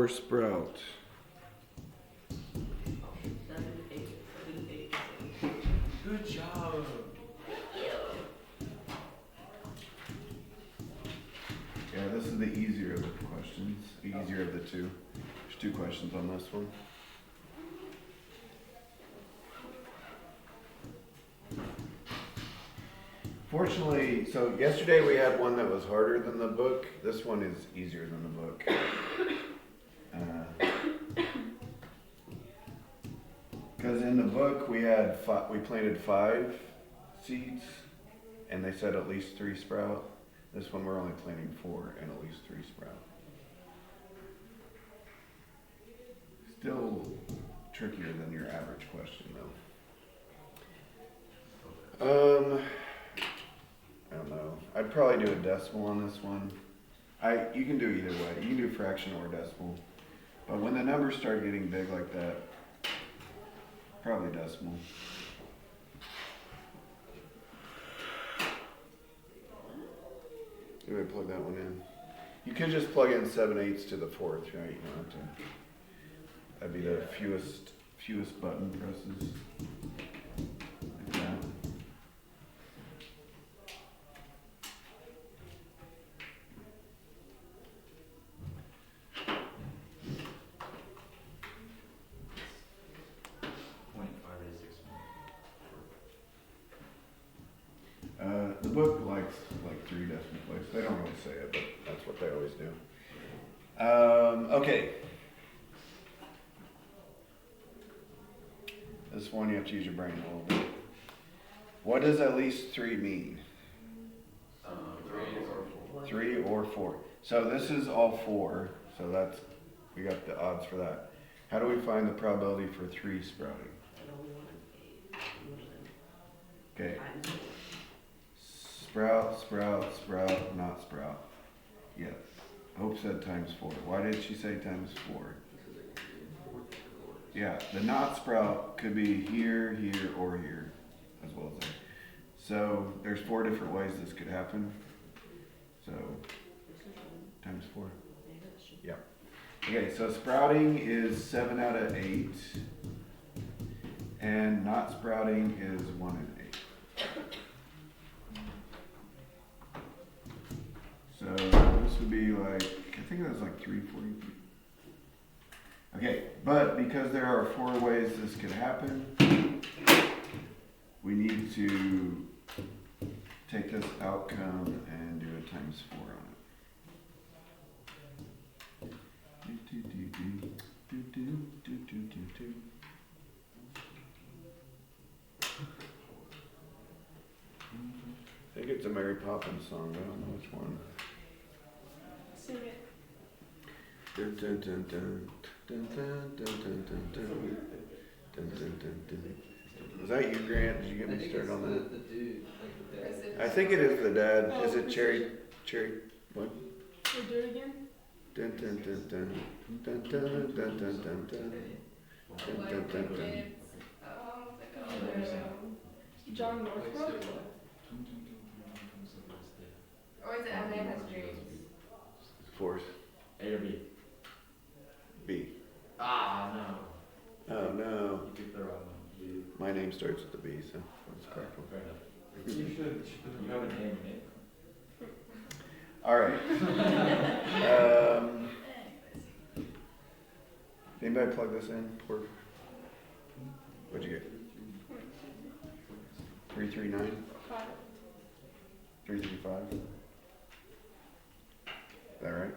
Sprout. Good job. Yeah, this is the easier of the questions. The easier of the two. There's 2 questions on this one. Fortunately, so yesterday we had one that was harder than the book. This one is easier than the book. Because in the book we had we planted 5 seeds, and they said at least 3 sprout. This one we're only planting 4 and at least 3 sprout. Still trickier than your average question though. I don't know. I'd probably do a decimal on this one. You can do either way. You can do fraction or decimal. But when the numbers start getting big like that, probably decimal. Maybe plug that one in. You could just plug in 7/8 to the 4th, right? You don't have to. That'd be the fewest button presses. Like that. The book likes like 3 decimal places. They don't really say it, but that's what they always do. Okay. This one you have to use your brain a little bit. What does at least 3 mean? 3 or 4. So this is all 4. So we got the odds for that. How do we find the probability for 3 sprouting? Okay. Sprout, sprout, sprout, not sprout. Yeah. Hope said times 4. Why did she say times 4? Yeah, the not sprout could be here, here, or here, as well as there. So there's 4 different ways this could happen. So times 4. Yeah. Okay, so sprouting is 7 out of 8, and not sprouting is 1 in 8. So this would be like, I think that's like 340. Okay, but because there are 4 ways this could happen, we need to take this outcome and do a times 4 on it. I think it's a Mary Poppins song, but I don't know which one. Sing it. Dun, dun, dun, dun, dun, dun, dun, dun, dun, dun. Dun, dun, dun, dun. Was that you, Grant? Did you get me started on that? The dude, like the dad. I think it is the dad. Is it Cherry? What? We'll do it again. Dun, dun, dun, dun, dun, dun, dun, dun, dun, dun, dun, dun, dun, dun. John Northbrook? Or is it Amanda's Dreams? 4th. A or B? B. Ah, no. Oh no. You picked the wrong one. You. My name starts with the B, so that's correct. Fair enough. You should. You have a name, right? All right. Anybody plug this in? What'd you get? 339? 5. 335? Is that right?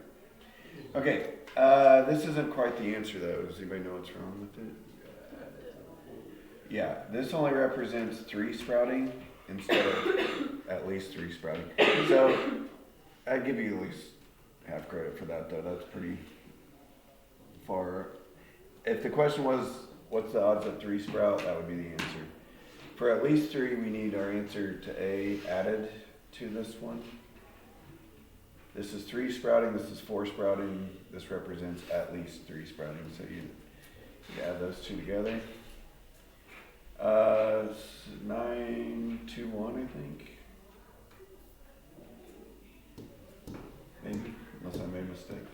Okay. This isn't quite the answer though. Does anybody know what's wrong with it? Yeah, this only represents 3 sprouting instead of at least 3 sprouting. So I'd give you at least half credit for that though. That's pretty far. If the question was, what's the odds of 3 sprout, that would be the answer. For at least 3, we need our answer to A added to this one. This is 3 sprouting, this is 4 sprouting. This represents at least 3 sprouting. So you add those 2 together. 9, 2, 1, I think. Maybe, unless I made a mistake.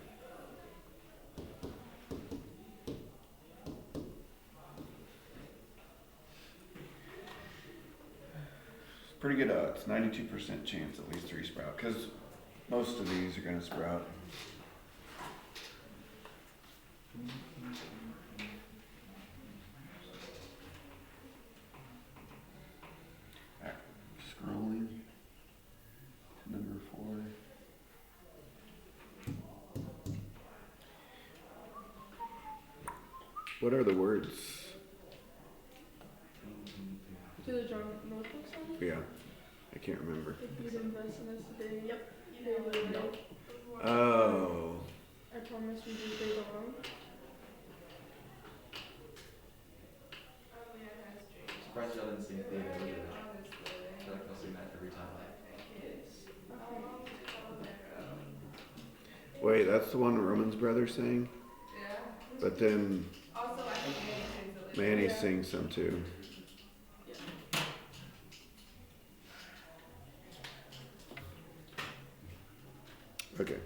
pretty good odds, 92% chance at least 3 sprout, because most of these are going to sprout. Alright, scrolling to number 4. What are the words? To the John Notebook song? Yeah, I can't remember. If you'd invest in us today, yep. They would know. Oh. I promise we just stay alone. Surprised y'all didn't sing Theta either. I feel like I'll sing that every time. Wait, that's the one Roman's brother sang? Yeah. But then Also, I think Manny sings it. Manny Yeah. sings some too. Okay.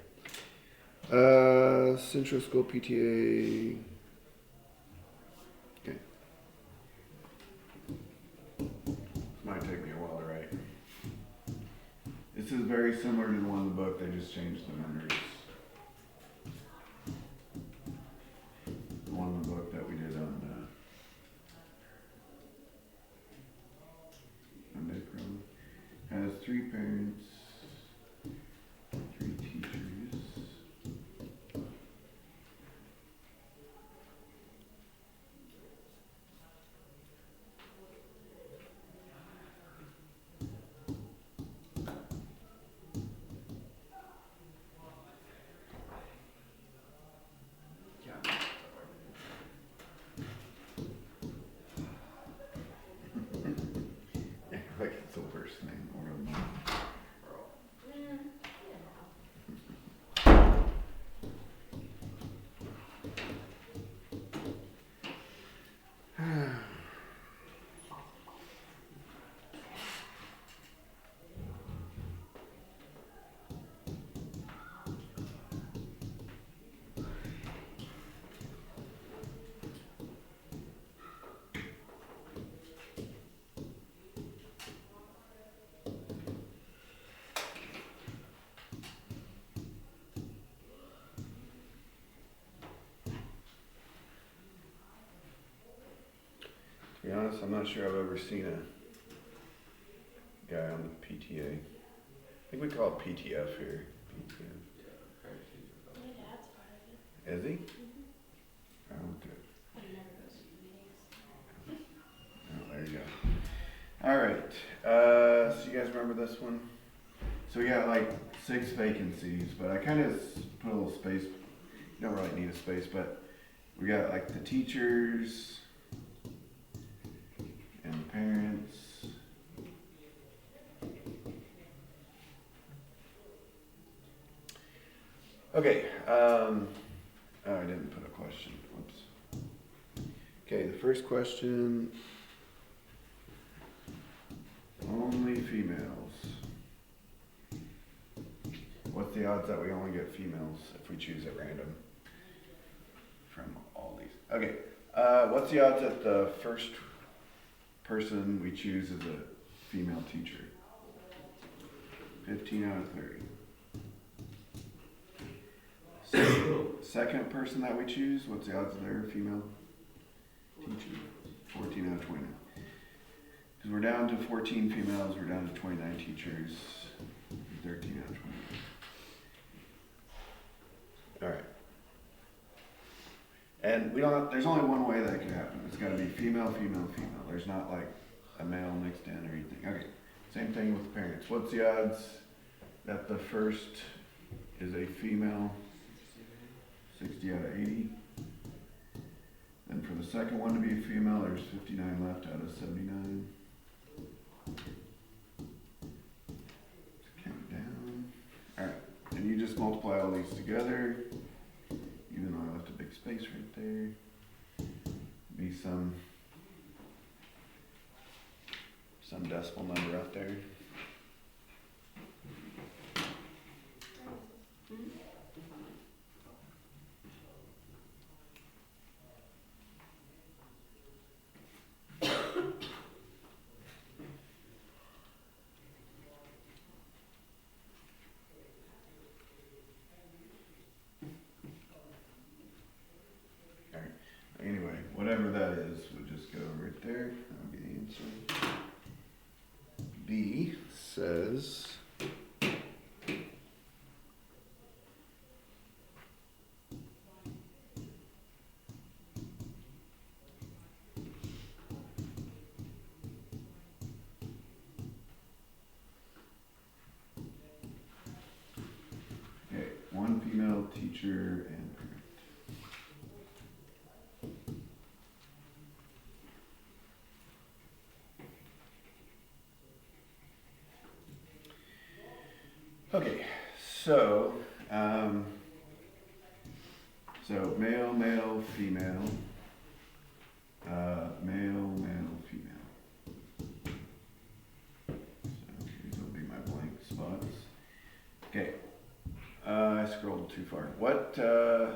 Central School PTA. Okay. Might take me a while to write. This is very similar to the one in the book, they just changed the numbers. The one in the book that we did on Monday probably. Has 3 parents, 3 teachers. Yeah, like it's the worst name in the world. To be honest, I'm not sure I've ever seen a guy on the PTA. I think we call it PTF here. PTF. My dad's part of it. Is he? Mm-hmm. Oh, good. But he never goes to the meetings. Oh, there you go. Alright, so you guys remember this one? So we got like 6 vacancies, but I kind of put a little space. You don't really need a space, but we got like the teachers and the parents. Okay, oh, I didn't put a question. Whoops. Okay, the first question. Only females. What's the odds that we only get females if we choose at random from all these? Okay, what's the odds that the first person we choose is a female teacher? 15 out of 30. Second person that we choose, what's the odds that they're a female teacher? 14 out of 29. Because we're down to 14 females, we're down to 29 teachers, 13 out of 29. Alright. And we don't, there's only one way that can happen. It's gotta be female, female, female. There's not like a male mixed in or anything. Okay, same thing with the parents. What's the odds that the first is a female? 60 out of 80. And for the second one to be a female, there's 59 left out of 79. Count down. Alright, and you just multiply all these together. Even though I left a big space right there. Be some decimal number out there. whatever that is would just go right there. That would be the answer. B says, okay, one female teacher and parent. Okay, so, so male, male, female, male, male, female. So these will be my blank spots. Okay, I scrolled too far. What are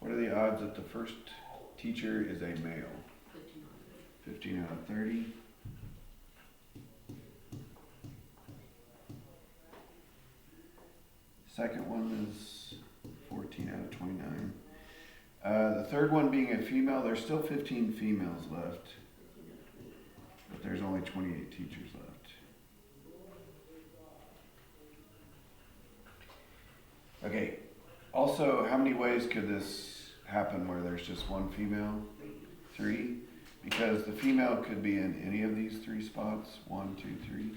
the odds that the first teacher is a male? 15 out of 30. Second one is 14 out of 29. The third one being a female, there's still 15 females left, but there's only 28 teachers left. Okay, also, how many ways could this happen where there's just one female? 3, because the female could be in any of these 3 spots, 1, 2, 3.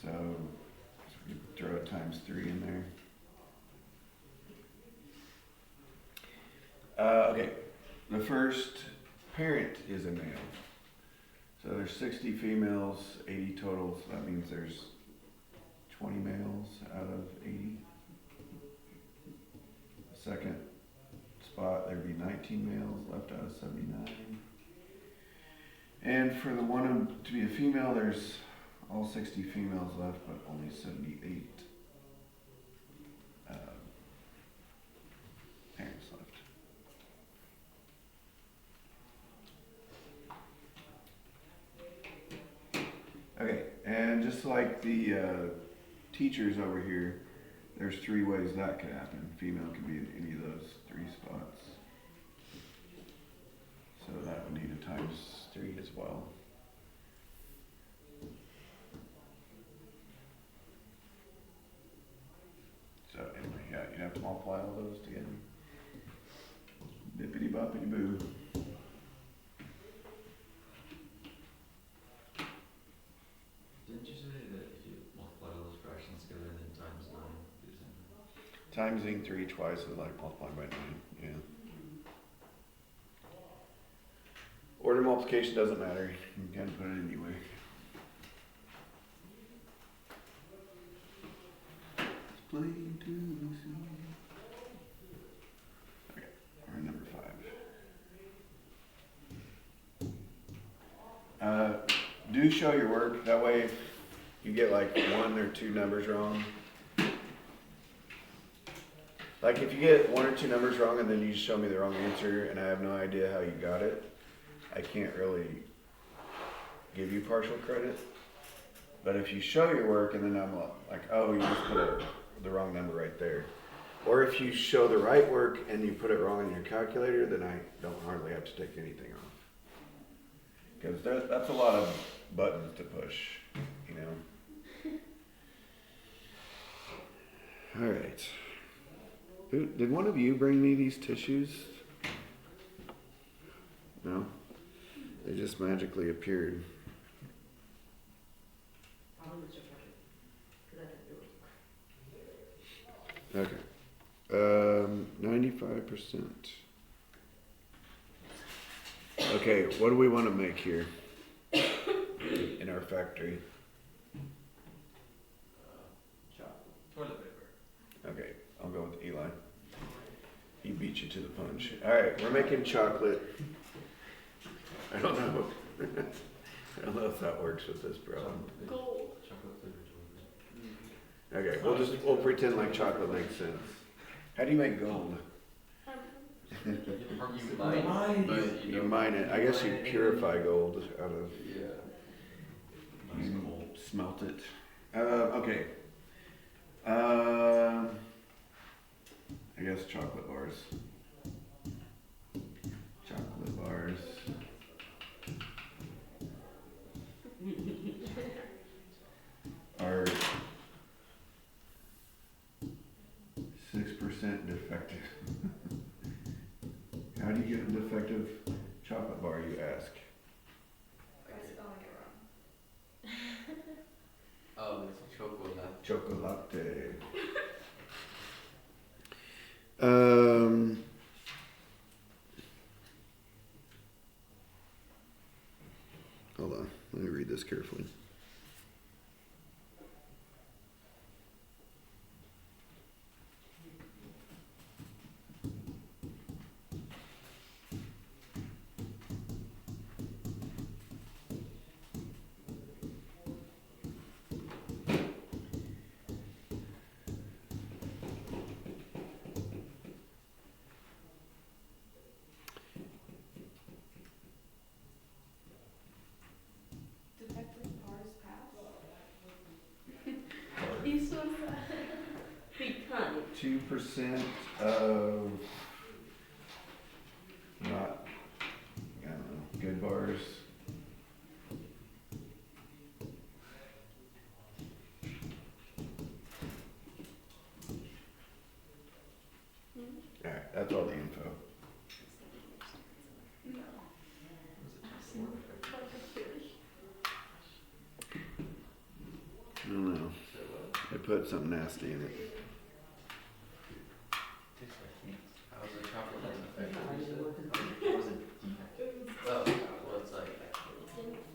So we throw it times 3 in there. Okay, the first parent is a male. So there's 60 females, 80 total, so that means there's 20 males out of 80. Second spot, there'd be 19 males left out of 79. And for the one to be a female, there's all 60 females left, but only 78 parents left. Okay, and just like the teachers over here, there's 3 ways that could happen. Female could be in any of those 3 spots. So that would need a times 3 as well. So anyway, yeah, you'd have to multiply all those together. Bippity boppity boo. Didn't you say that if you multiply all those fractions together and then times 9, do the same thing? Timesing 3 twice is like multiplying by 9, yeah. Order multiplication doesn't matter. You can put it anywhere. It's plain to see. Okay, we're at number 5. Do show your work. That way, if you get like 1 or 2 numbers wrong. Like if you get 1 or 2 numbers wrong and then you show me the wrong answer and I have no idea how you got it, I can't really give you partial credit. But if you show your work and then I'm like, oh, you just put the wrong number right there. Or if you show the right work and you put it wrong in your calculator, then I don't hardly have to take anything off. Because that's a lot of buttons to push, you know. All right. Did one of you bring me these tissues? No? They just magically appeared. Okay. 95%. Okay, what do we want to make here in our factory? Toilet paper. Okay, I'll go with Eli. He beat you to the punch. Alright, we're making chocolate. I don't know. I don't know if that works with this problem. Gold. Chocolate flavored chocolate. Okay, we'll pretend like chocolate makes sense. How do you make gold? You mine, but You mine it. I guess you purify gold out of. Yeah. You Coal. smelt it. Okay. I guess chocolate bars. bars are 6% defective. How do you get a defective chocolate bar, you ask? By spelling it wrong. Oh, it's chocolate. Chocolate. Hold on, let me read this carefully. Defective bars pass. He's so sad. Big cunt. 2% of not, I don't know, good bars. Alright, that's all the info. No. I don't know. They put something nasty in it. How's the chocolate effective? How's it defective? Oh, well, it's like,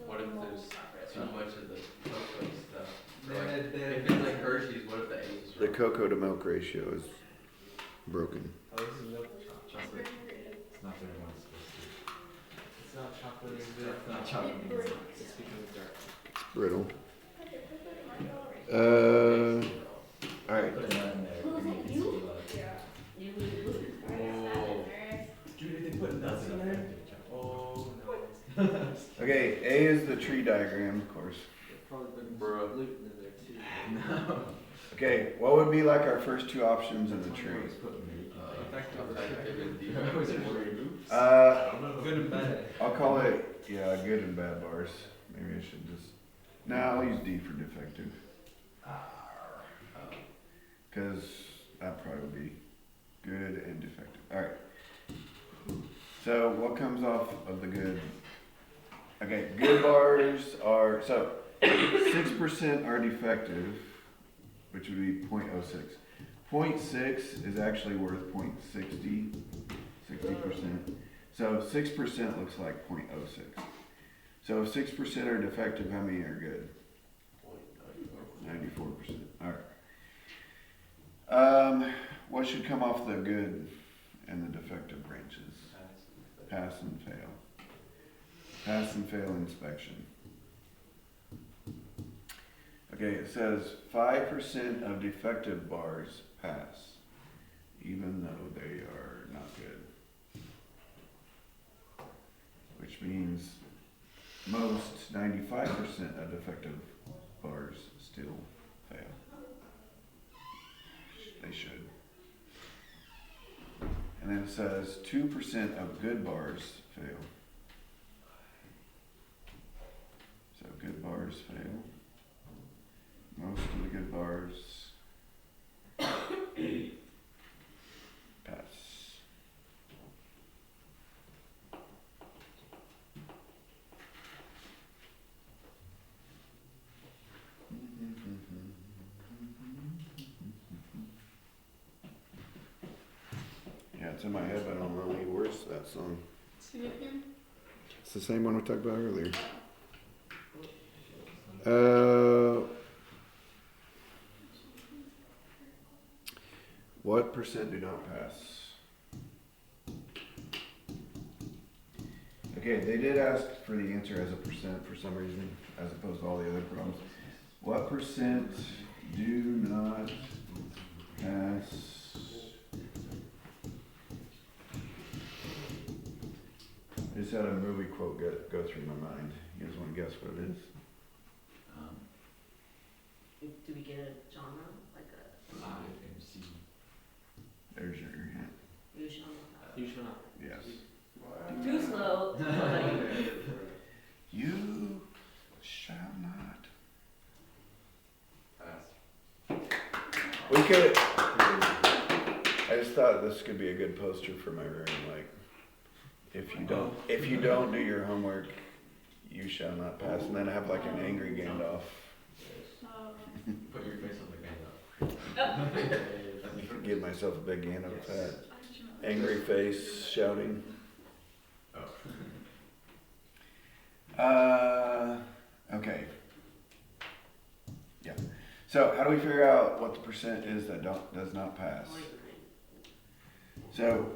what if there's too much of the cocoa stuff? Like, if it's like Hershey's, what if the Ace is The wrong? cocoa to milk ratio is broken. Oh, this is milk chocolate. It's not very much supposed to. It's not chocolate, is it? It's not chocolate. It breaks. It's because it's dark. It's brittle. Alright. Put that in there. Was and it can you? see, like, Yeah. You lose. Oh. Dude, they put nuts in there? Oh, no. Okay, A is the tree diagram, of course. They probably put Bruh. gluten in there too. No. Okay, what would be like our first two options in the tree? Effective and defective. Good and bad. I'll call it, yeah, good and bad bars. Maybe I should just, no, I'll use D for defective. Cause that probably would be good and defective. Alright. So what comes off of the good? Okay, good bars are, so 6% are defective, which would be 0.06. 0.6 is actually worth 0.60, 60%. So 6% looks like 0.06. So if 6% are defective, how many are good? 94%. Alright. What should come off the good and the defective branches? Pass and fail. Pass and fail inspection. Okay, it says 5% of defective bars pass, even though they are not good. Which means most, 95% of defective bars still fail. They should. And then it says 2% of good bars fail. So good bars fail. Most of the good bars pass. Yeah, it's in my head, but I don't know any words to that song. Sing it again. It's the same one we talked about earlier. What percent do not pass? Okay, they did ask for the answer as a percent for some reason, as opposed to all the other problems. What percent do not pass? I just had a movie quote go through my mind. You guys want to guess what it is? Do we get a genre, like a There's your hint. you shall not? You should not. Yes. Do slow. You shall not. Pass. We could. I just thought this could be a good poster for my room. Like, if you don't do your homework, you shall not pass, and then have like an angry Gandalf. Put your face on the Gandalf. Give myself a big Gandalf hat. Angry face, shouting. Okay. Yeah. So how do we figure out what the percent is that does not pass? So,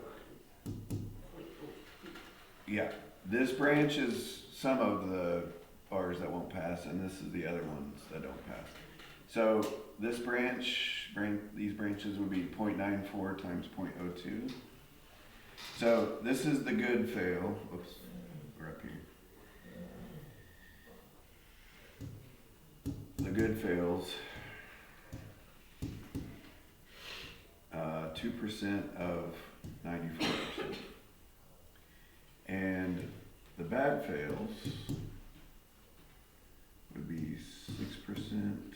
yeah, this branch is some of the bars that won't pass, and this is the other ones that don't pass. So this these branches would be 0.94 times 0.02. So this is the good fail. Oops, we're up here. The good fails. 2% of 94%. And the bad fails would be 6%,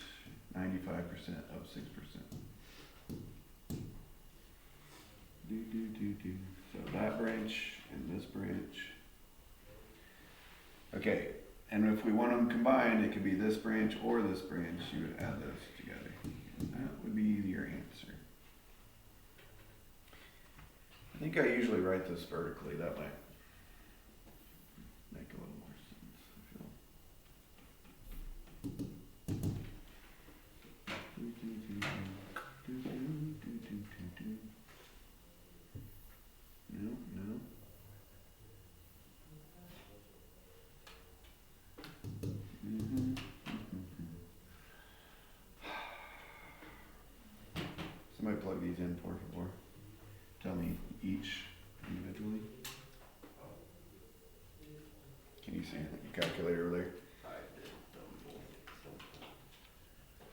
95% of 6%. So that branch and this branch. Okay, and if we want them combined, it could be this branch or this branch. You would add those together. And that would be your answer. I think I usually write this vertically. That might make a little more sense, I feel. No. Somebody plug these in, por favor. Tell me each individually. Can you see the calculator over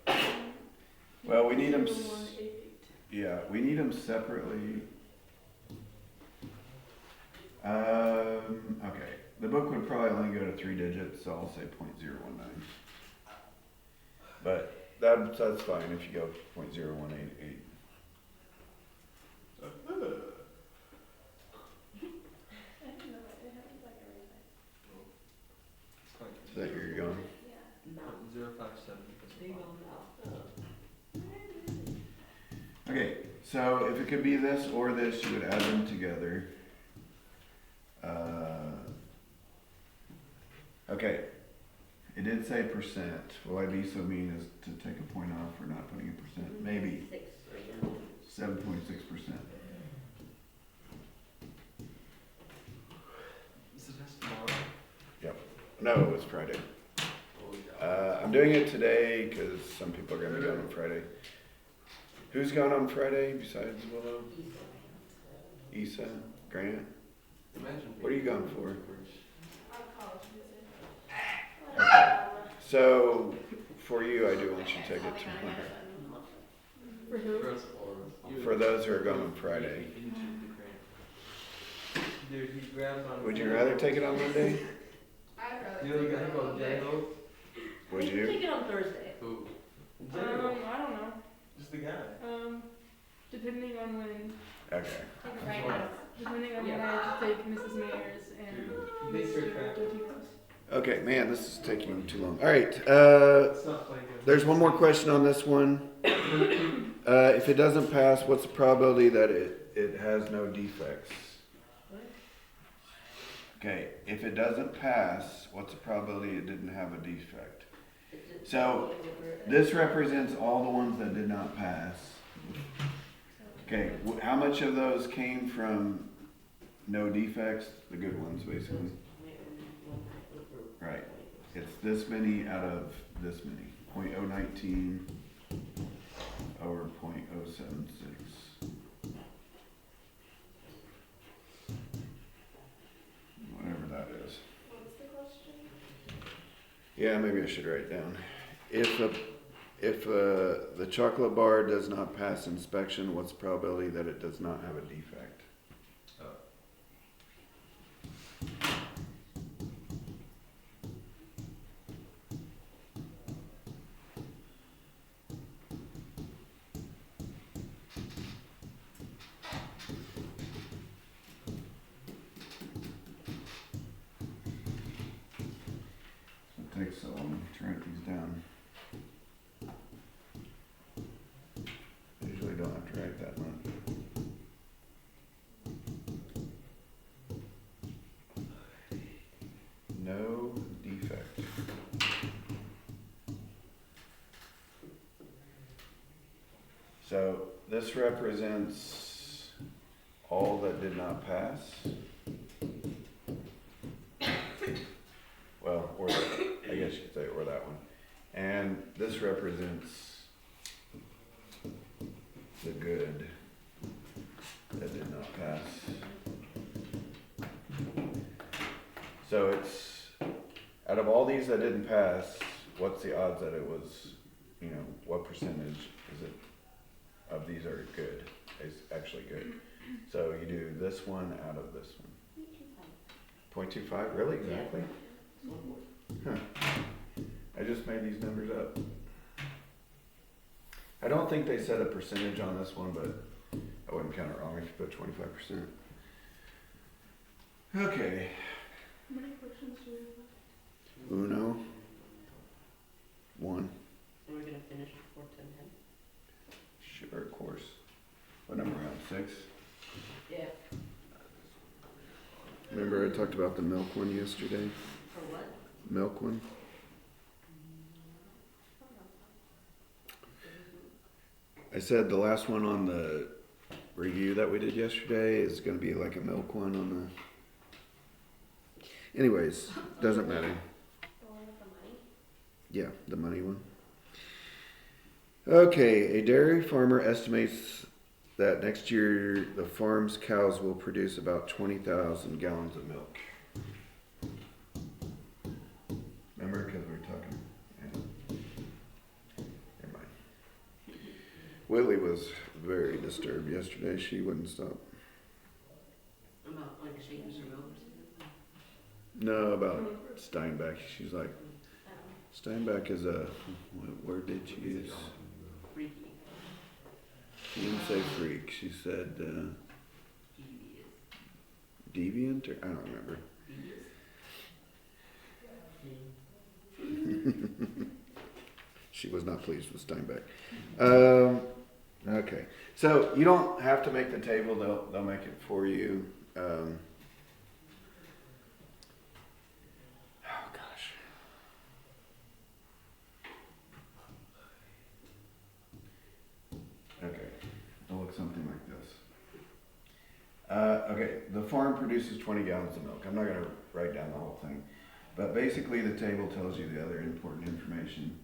there? Well, we need them. Yeah, we need them separately. Okay. The book would probably only go to 3 digits, so I'll say 0.019. But that's fine if you go 0.0188. Is that where you're going? No. 057. Okay, so if it could be this or this, you would add them together. Okay, it did say percent. Will I be so mean as to take a point off for not putting a percent? Maybe 7.6%. Is the test tomorrow? Yep. No, it's Friday. I'm doing it today because some people are going to be gone on Friday. Who's gone on Friday besides Willow? Issa? Grant? Imagine What are you going for? I'm college music. Okay. So, for you, I do want you to take it tomorrow. For who? For us or For those who are going on Friday. Dude, he grabs on. Would you rather take it on Monday? I'd rather. You know the take guy it called all day. J-Ho? Would We can you? take it on Thursday. Who? J-Ho. I don't know. Just the guy. Depending on when, Okay. depending on when I have to take Mrs. Mayers and Big Mr. crap. Dotinos. Okay, man, this is taking too long. All right. It's not playing good. There's one more question on this one. If it doesn't pass, what's the probability that it has no defects? Okay, if it doesn't pass, what's the probability it didn't have a defect? So, this represents all the ones that did not pass. Okay, how much of those came from no defects? The good ones, basically. Right. It's this many out of this many. 0.019 over 0.076. Whatever that is. What's the question? Yeah, maybe I should write it down. If the chocolate bar does not pass inspection, what's the probability that it does not have a defect? Oh. takes so long to write these down. I usually don't have to write that much. No defect. So this represents all that did not pass. Well, or I guess you could say, or that one. And this represents the good that did not pass. So it's, out of all these that didn't pass, what's the odds that it was, what percentage is it of these are good, is actually good? So you do this one out of this one. 0.25, really, exactly? Huh. I just made these numbers up. I don't think they set a percentage on this one, but I wouldn't count it wrong if you put 25%. Okay. How many questions do we have? Uno. One. And we're gonna finish before 10:10? Sure, of course. What number are we on? 6? Yeah. Remember I talked about the milk one yesterday? For what? Milk one? I said the last one on the review that we did yesterday is going to be like a milk one on the... Anyways, doesn't matter. The one with the money? Yeah, the money one. Okay, a dairy farmer estimates that next year the farm's cows will produce about 20,000 gallons of milk. Remember, because we were talking. Yeah. Never mind. Willie was very disturbed yesterday. She wouldn't stop. About like shaking her milk or something? No, about Steinbeck. She's like, Steinbeck is a, what word did she use? Freaky. She didn't say freak. She said Devious. deviant, or I don't remember. She was not pleased with Steinbeck. Okay, so you don't have to make the table; they'll make it for you. Oh gosh. Okay, it'll look something like this. Okay, the farm produces 20 gallons of milk. I'm not going to write down the whole thing. But basically the table tells you the other important information.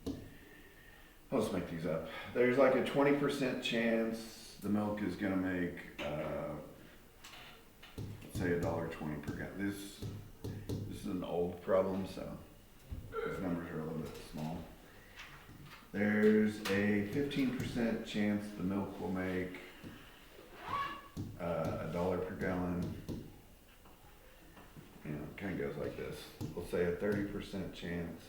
I'll just make these up. There's like a 20% chance the milk is going to make, let's say $1.20 per gallon. This is an old problem, so these numbers are a little bit small. There's a 15% chance the milk will make $1 per gallon. It kind of goes like this. We'll say a 30% chance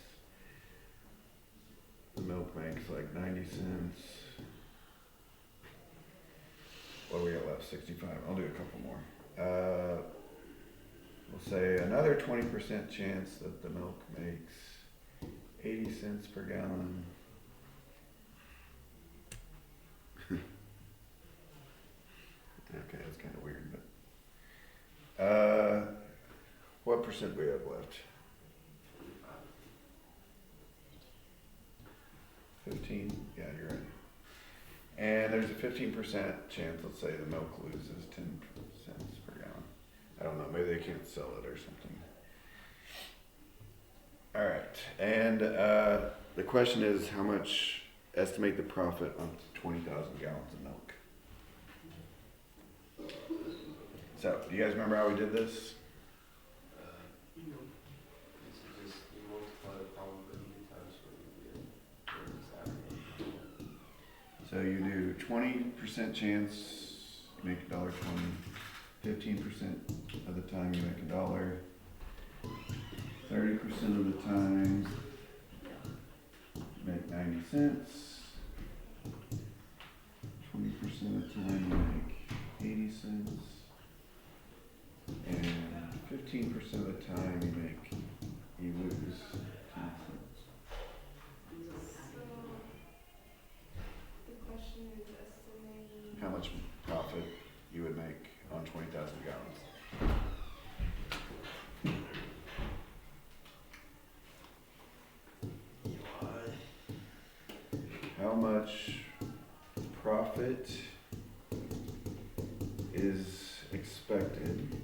the milk makes like 90 cents. What do we got left? 65. I'll do a couple more. We'll say another 20% chance that the milk makes 80 cents per gallon. Okay, that's kind of weird, but what percent do we have left? 15? Yeah, you're right. And there's a 15% chance, let's say the milk loses 10 cents per gallon. I don't know, maybe they can't sell it or something. All right, and the question is how much, estimate the profit on 20,000 gallons of milk. So, do you guys remember how we did this? This is just, you multiply the probability times what you get. So you do 20% chance you make $1.20, 15% of the time you make $1, 30% of the time you make 90 cents, 20% of the time you make 80 cents, and 15% of the time you lose So, the question is estimating. How much profit you would make on 20,000 gallons? How much profit is expected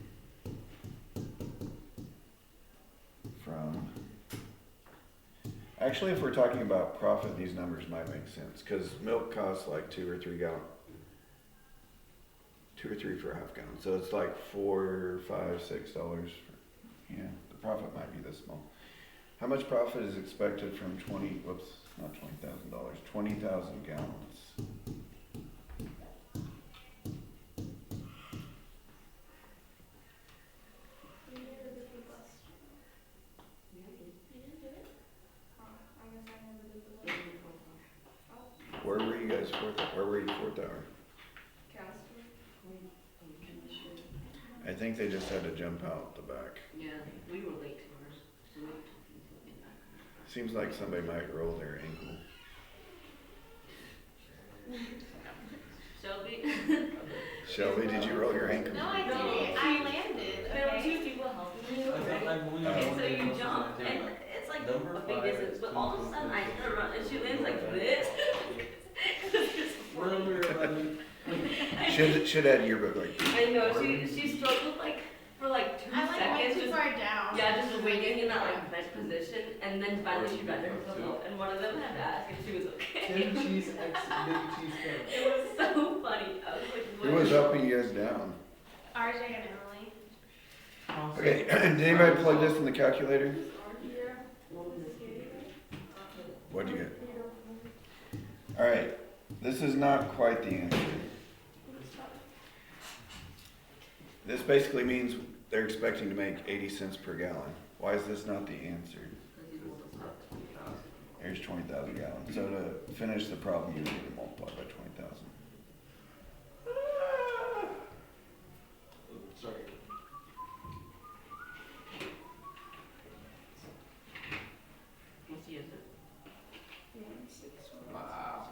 from, actually, if we're talking about profit, these numbers might make sense, because milk costs like 2 or 3 gallon, 2 or 3 for a half gallon, so it's like $4, $5, $6. Yeah, the profit might be this small. How much profit is expected from not $20,000, 20,000 gallons? You need a different question. You didn't do it? Huh, I guess I never did the one. Where were you guys where were you fourth hour? Casper. I think they just had to jump out the back. Yeah, we were late to ours, so we took them to get back. Seems like somebody might roll their ankle. Shelby? Shelby, did you roll your ankle? No, I No, didn't. I landed. There were Okay. 2 people helping me, I thought right? I'm only And so one you thing jump, else to do, and like, it's like number a big 5 distance, is but all of a 2, sudden I 2, hit a run, and she lands like okay. this. It's just Remember, Should add yearbook like. I know, she struggled like, for like 2 I went seconds, too just, far down. yeah, just waiting in that like bench position, and then finally she got herself up, and one of them had to ask if she was okay. Tim cheese X big cheese curd. It was so funny, I was like, what? Who was up and you guys down? RJ and Emily. Okay, did anybody plug this in the calculator? Yeah. What'd you get? Alright, this is not quite the answer. This basically means they're expecting to make 80 cents per gallon. Why is this not the answer? Here's 20,000 gallons. So to finish the problem, you need to multiply by 20,000. Sorry. What's the answer? Wow.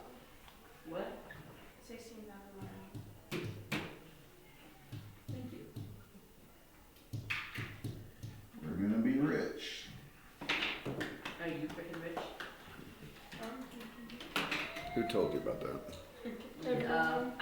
What? 16,000. Thank you. We're gonna be rich. Are you freaking rich? Who told you about that? Everyone. I